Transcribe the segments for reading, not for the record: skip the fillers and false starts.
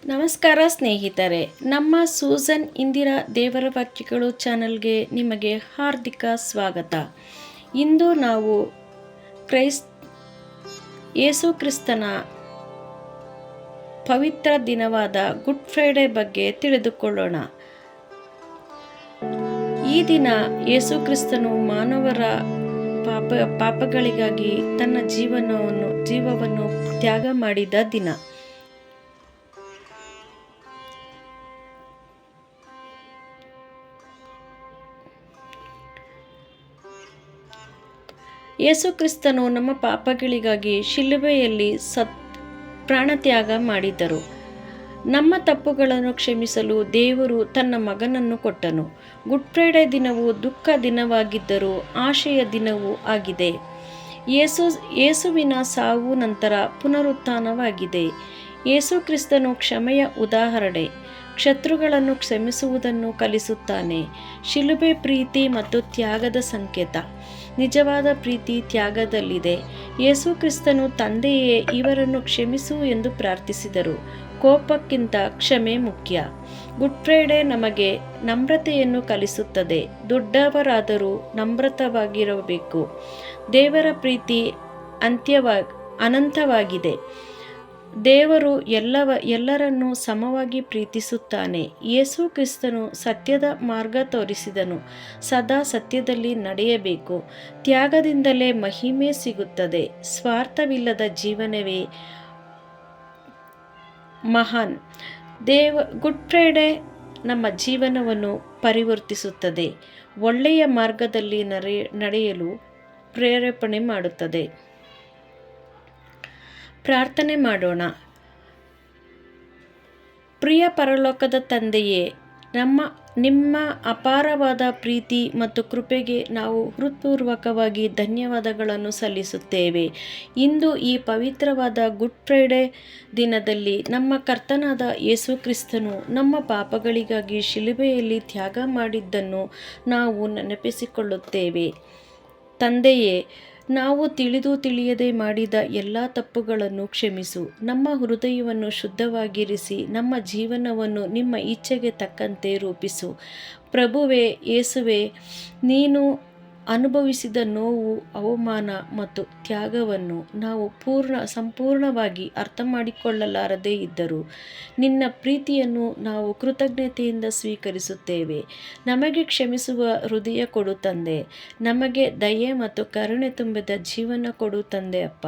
ನಮಸ್ಕಾರ ಸ್ನೇಹಿತರೆ, ನಮ್ಮ ಸೂಸನ್ ಇಂದಿರಾ ದೇವರ ವಾಕ್ಯಗಳು ಚಾನಲ್ಗೆ ನಿಮಗೆ ಹಾರ್ದಿಕ ಸ್ವಾಗತ. ಇಂದು ನಾವು ಯೇಸು ಕ್ರಿಸ್ತನ ಪವಿತ್ರ ದಿನವಾದ ಗುಡ್ ಫ್ರೈಡೆ ಬಗ್ಗೆ ತಿಳಿದುಕೊಳ್ಳೋಣ. ಈ ದಿನ ಯೇಸು ಕ್ರಿಸ್ತನು ಮಾನವರ ಪಾಪಗಳಿಗಾಗಿ ತನ್ನ ಜೀವವನ್ನು ತ್ಯಾಗ ಮಾಡಿದ ದಿನ. ಯೇಸು ಕ್ರಿಸ್ತನು ನಮ್ಮ ಪಾಪಗಳಿಗಾಗಿ ಶಿಲುಬೆಯಲ್ಲಿ ಪ್ರಾಣತ್ಯಾಗ ಮಾಡಿದರು. ನಮ್ಮ ತಪ್ಪುಗಳನ್ನು ಕ್ಷಮಿಸಲು ದೇವರು ತನ್ನ ಮಗನನ್ನು ಕೊಟ್ಟನು. ಗುಡ್ ಫ್ರೈಡೆ ದಿನವು ದುಃಖ ದಿನವಾಗಿದ್ದರೂ ಆಶೆಯ ದಿನವೂ ಆಗಿದೆ. ಯೇಸುವಿನ ಸಾವು ನಂತರ ಪುನರುತ್ಥಾನವಾಗಿದೆ. ಯೇಸು ಕ್ರಿಸ್ತನು ಕ್ಷಮೆಯ ಉದಾಹರಣೆ. ಶತ್ರುಗಳನ್ನು ಕ್ಷಮಿಸುವುದನ್ನು ಕಲಿಸುತ್ತಾನೆ. ಶಿಲುಬೆ ಪ್ರೀತಿ ಮತ್ತು ತ್ಯಾಗದ ಸಂಕೇತ. ನಿಜವಾದ ಪ್ರೀತಿ ತ್ಯಾಗದಲ್ಲಿದೆ. ಯೇಸು ಕ್ರಿಸ್ತನು ತಂದೆಯೇ ಇವರನ್ನು ಕ್ಷಮಿಸು ಎಂದು ಪ್ರಾರ್ಥಿಸಿದರು. ಕೋಪಕ್ಕಿಂತ ಕ್ಷಮೆ ಮುಖ್ಯ. ಗುಡ್ ಫ್ರೈಡೆ ನಮಗೆ ನಮ್ರತೆಯನ್ನು ಕಲಿಸುತ್ತದೆ. ದೊಡ್ಡವರಾದರೂ ನಮ್ರತವಾಗಿರಬೇಕು. ದೇವರ ಪ್ರೀತಿ ಅನಂತವಾಗಿದೆ. ದೇವರು ಎಲ್ಲರನ್ನೂ ಸಮವಾಗಿ ಪ್ರೀತಿಸುತ್ತಾನೆ. ಯೇಸು ಕ್ರಿಸ್ತನು ಸತ್ಯದ ಮಾರ್ಗ ತೋರಿಸಿದನು. ಸದಾ ಸತ್ಯದಲ್ಲಿ ನಡೆಯಬೇಕು. ತ್ಯಾಗದಿಂದಲೇ ಮಹಿಮೆ ಸಿಗುತ್ತದೆ. ಸ್ವಾರ್ಥವಿಲ್ಲದ ಜೀವನವೇ ಮಹಾನ್. ಗುಡ್ ಫ್ರೈಡೆ ನಮ್ಮ ಜೀವನವನ್ನು ಪರಿವರ್ತಿಸುತ್ತದೆ. ಒಳ್ಳೆಯ ಮಾರ್ಗದಲ್ಲಿ ನಡೆಯಲು ಪ್ರೇರೇಪಣೆ ಮಾಡುತ್ತದೆ. ಪ್ರಾರ್ಥನೆ ಮಾಡೋಣ. ಪ್ರಿಯ ಪರಲೋಕದ ತಂದೆಯೇ, ನಿಮ್ಮ ಅಪಾರವಾದ ಪ್ರೀತಿ ಮತ್ತು ಕೃಪೆಗೆ ನಾವು ಹೃತ್ಪೂರ್ವಕವಾಗಿ ಧನ್ಯವಾದಗಳನ್ನು ಸಲ್ಲಿಸುತ್ತೇವೆ. ಇಂದು ಈ ಪವಿತ್ರವಾದ ಗುಡ್ ಫ್ರೈಡೆ ದಿನದಲ್ಲಿ ನಮ್ಮ ಕರ್ತನಾದ ಯೇಸು ಕ್ರಿಸ್ತನು ನಮ್ಮ ಪಾಪಗಳಿಗಾಗಿ ಶಿಲುಬೆಯಲ್ಲಿ ತ್ಯಾಗ ಮಾಡಿದ್ದನ್ನು ನಾವು ನೆನಪಿಸಿಕೊಳ್ಳುತ್ತೇವೆ. ತಂದೆಯೇ, ನಾವು ತಿಳಿಯದೆ ಮಾಡಿದ ಎಲ್ಲ ತಪ್ಪುಗಳನ್ನು ಕ್ಷಮಿಸು. ನಮ್ಮ ಹೃದಯವನ್ನು ಶುದ್ಧವಾಗಿರಿಸಿ ನಮ್ಮ ಜೀವನವನ್ನು ನಿಮ್ಮ ಇಚ್ಛೆಗೆ ತಕ್ಕಂತೆ ರೂಪಿಸು. ಪ್ರಭುವೇ ಯೇಸುವೇ, ನೀನು ಅನುಭವಿಸಿದ ನೋವು, ಅವಮಾನ ಮತ್ತು ತ್ಯಾಗವನ್ನು ನಾವು ಸಂಪೂರ್ಣವಾಗಿ ಅರ್ಥ ಮಾಡಿಕೊಳ್ಳಲಾರದೇ ಇದ್ದರೂ ನಿನ್ನ ಪ್ರೀತಿಯನ್ನು ನಾವು ಕೃತಜ್ಞತೆಯಿಂದ ಸ್ವೀಕರಿಸುತ್ತೇವೆ. ನಮಗೆ ಕ್ಷಮಿಸುವ ಹೃದಯ ಕೊಡು ತಂದೆ. ನಮಗೆ ದಯೆ ಮತ್ತು ಕರುಣೆ ತುಂಬಿದ ಜೀವನ ಕೊಡು ತಂದೆ. ಅಪ್ಪ,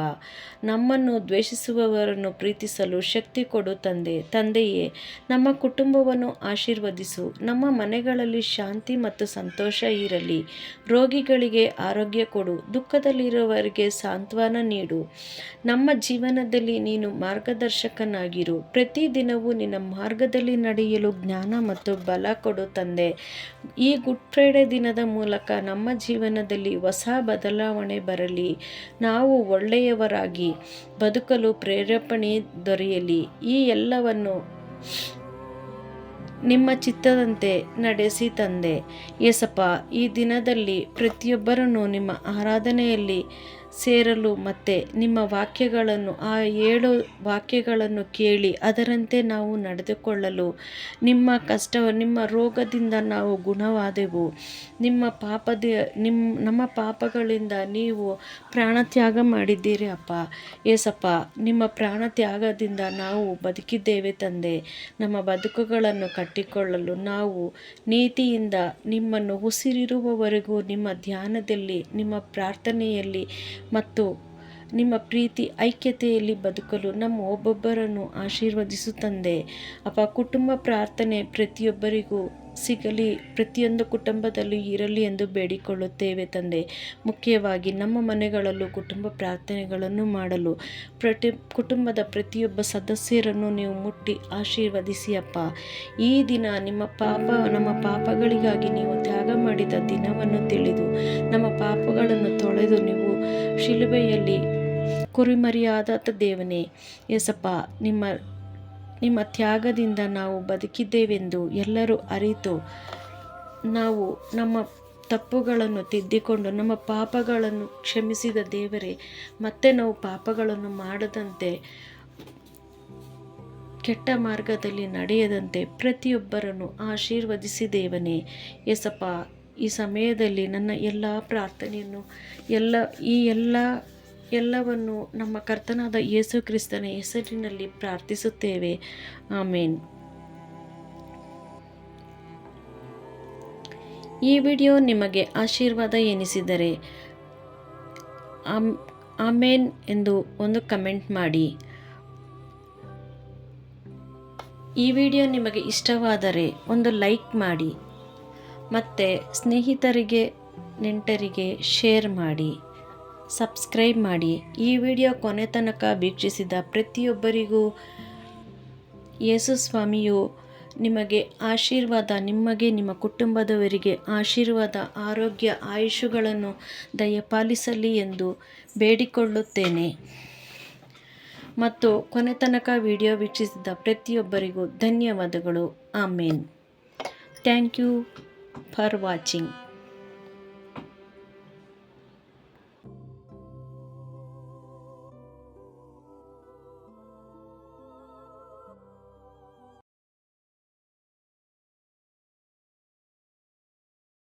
ನಮ್ಮನ್ನು ದ್ವೇಷಿಸುವವರನ್ನು ಪ್ರೀತಿಸಲು ಶಕ್ತಿ ಕೊಡು ತಂದೆ. ತಂದೆಯೇ, ನಮ್ಮ ಕುಟುಂಬವನ್ನು ಆಶೀರ್ವದಿಸು. ನಮ್ಮ ಮನೆಗಳಲ್ಲಿ ಶಾಂತಿ ಮತ್ತು ಸಂತೋಷ ಇರಲಿ. ರೋಗಿಗಳಿಗೆ ಆರೋಗ್ಯ ಕೊಡು. ದುಃಖದಲ್ಲಿರುವವರಿಗೆ ಸಾಂತ್ವನ ನೀಡು. ನಮ್ಮ ಜೀವನದಲ್ಲಿ ನೀನು ಮಾರ್ಗದರ್ಶಕನಾಗಿರು. ಪ್ರತಿದಿನವೂ ನಿನ್ನ ಮಾರ್ಗದಲ್ಲಿ ನಡೆಯಲು ಜ್ಞಾನ ಮತ್ತು ಬಲ ಕೊಡು ತಂದೆ. ಈ ಗುಡ್ ಫ್ರೈಡೆ ದಿನದ ಮೂಲಕ ನಮ್ಮ ಜೀವನದಲ್ಲಿ ಹೊಸ ಬದಲಾವಣೆ ಬರಲಿ. ನಾವು ಒಳ್ಳೆಯವರಾಗಿ ಬದುಕಲು ಪ್ರೇರೇಪಣೆ ದೊರೆಯಲಿ. ಈ ಎಲ್ಲವನ್ನು ನಿಮ್ಮ ಚಿತ್ತದಂತೆ ನಡೆಸಿ ತಂದೆ. ಯೇಸಪ್ಪ, ಈ ದಿನದಲ್ಲಿ ಪ್ರತಿಯೊಬ್ಬರನ್ನು ನಿಮ್ಮ ಆರಾಧನೆಯಲ್ಲಿ ಸೇರಲು ಮತ್ತು ನಿಮ್ಮ ವಾಕ್ಯಗಳನ್ನು 7 ವಾಕ್ಯಗಳನ್ನು ಕೇಳಿ ಅದರಂತೆ ನಾವು ನಡೆದುಕೊಳ್ಳಲು, ನಿಮ್ಮ ರೋಗದಿಂದ ನಾವು ಗುಣವಾದೆವು. ನಮ್ಮ ಪಾಪಗಳಿಂದ ನೀವು ಪ್ರಾಣತ್ಯಾಗ ಮಾಡಿದ್ದೀರಿ ಅಪ್ಪ. ಯೇಸಪ್ಪ, ನಿಮ್ಮ ಪ್ರಾಣತ್ಯಾಗದಿಂದ ನಾವು ಬದುಕಿದ್ದೇವೆ ತಂದೆ. ನಮ್ಮ ಬದುಕುಗಳನ್ನು ಕಟ್ಟಿಕೊಳ್ಳಲು ನಾವು ನೀತಿಯಿಂದ ನಿಮ್ಮನ್ನು ಉಸಿರಿರುವವರೆಗೂ ನಿಮ್ಮ ಧ್ಯಾನದಲ್ಲಿ, ನಿಮ್ಮ ಪ್ರಾರ್ಥನೆಯಲ್ಲಿ ಮತ್ತು ನಿಮ್ಮ ಪ್ರೀತಿ ಐಕ್ಯತೆಯಲ್ಲಿ ಬದುಕಲು ನಮ್ಮ ಒಬ್ಬೊಬ್ಬರನ್ನು ಆಶೀರ್ವದಿಸು ತಂದೆ. ಅಪ್ಪ, ಕುಟುಂಬ ಪ್ರಾರ್ಥನೆ ಪ್ರತಿಯೊಬ್ಬರಿಗೂ ಸಿಗಲಿ, ಪ್ರತಿಯೊಂದು ಕುಟುಂಬದಲ್ಲೂ ಇರಲಿ ಎಂದು ಬೇಡಿಕೊಳ್ಳುತ್ತೇವೆ ತಂದೆ. ಮುಖ್ಯವಾಗಿ ನಮ್ಮ ಮನೆಗಳಲ್ಲೂ ಕುಟುಂಬ ಪ್ರಾರ್ಥನೆಗಳನ್ನು ಮಾಡಲು ಕುಟುಂಬದ ಪ್ರತಿಯೊಬ್ಬ ಸದಸ್ಯರನ್ನು ನೀವು ಮುಟ್ಟಿ ಆಶೀರ್ವದಿಸಿ ಅಪ್ಪ. ಈ ದಿನ ನಮ್ಮ ಪಾಪಗಳಿಗಾಗಿ ನೀವು ತ್ಯಾಗ ಮಾಡಿದ ದಿನವನ್ನು ತಿಳಿದು ನಮ್ಮ ಪಾಪಗಳನ್ನು ತೊಳೆದು ನೀವು ಶಿಲುಬೆಯಲ್ಲಿ ಕುರಿಮರಿಯಾದ ದೇವನೇ ಯೇಸಪ್ಪ, ನಿಮ್ಮ ತ್ಯಾಗದಿಂದ ನಾವು ಬದುಕಿದ್ದೇವೆಂದು ಎಲ್ಲರೂ ಅರಿತು ನಾವು ನಮ್ಮ ತಪ್ಪುಗಳನ್ನು ತಿದ್ದಿಕೊಂಡು ನಮ್ಮ ಪಾಪಗಳನ್ನು ಕ್ಷಮಿಸಿದ ದೇವರೇ, ಮತ್ತೆ ನಾವು ಪಾಪಗಳನ್ನು ಮಾಡದಂತೆ ಕೆಟ್ಟ ಮಾರ್ಗದಲ್ಲಿ ನಡೆಯದಂತೆ ಪ್ರತಿಯೊಬ್ಬರನ್ನು ಆಶೀರ್ವದಿಸಿ ದೇವನೇ. ಯೇಸಪ್ಪ, ಈ ಸಮಯದಲ್ಲಿ ನನ್ನ ಎಲ್ಲ ಪ್ರಾರ್ಥನೆಯನ್ನು ಎಲ್ಲವನ್ನು ನಮ್ಮ ಕರ್ತನಾದ ಯೇಸು ಕ್ರಿಸ್ತನ ಹೆಸರಿನಲ್ಲಿ ಪ್ರಾರ್ಥಿಸುತ್ತೇವೆ. ಆಮೇನ್. ಈ ವಿಡಿಯೋ ನಿಮಗೆ ಆಶೀರ್ವಾದ ಎನಿಸಿದರೆ ಆಮೇನ್ ಎಂದು ಒಂದು ಕಮೆಂಟ್ ಮಾಡಿ. ಈ ವಿಡಿಯೋ ನಿಮಗೆ ಇಷ್ಟವಾದರೆ ಒಂದು ಲೈಕ್ ಮಾಡಿ ಮತ್ತು ಸ್ನೇಹಿತರಿಗೆ ನೆಂಟರಿಗೆ ಶೇರ್ ಮಾಡಿ, ಸಬ್ಸ್ಕ್ರೈಬ್ ಮಾಡಿ. ಈ ವಿಡಿಯೋ ಕೊನೆ ತನಕ ವೀಕ್ಷಿಸಿದ ಪ್ರತಿಯೊಬ್ಬರಿಗೂ ಯೇಸು ಸ್ವಾಮಿಯು ನಿಮಗೆ ಆಶೀರ್ವಾದ, ನಿಮಗೆ ನಿಮ್ಮ ಕುಟುಂಬದವರಿಗೆ ಆಶೀರ್ವಾದ, ಆರೋಗ್ಯ, ಆಯುಷುಗಳನ್ನು ದಯಪಾಲಿಸಲಿ ಎಂದು ಬೇಡಿಕೊಳ್ಳುತ್ತೇನೆ. ಮತ್ತು ಕೊನೆ ತನಕ ವಿಡಿಯೋ ವೀಕ್ಷಿಸಿದ ಪ್ರತಿಯೊಬ್ಬರಿಗೂ ಧನ್ಯವಾದಗಳು. Amen. Thank you for watching.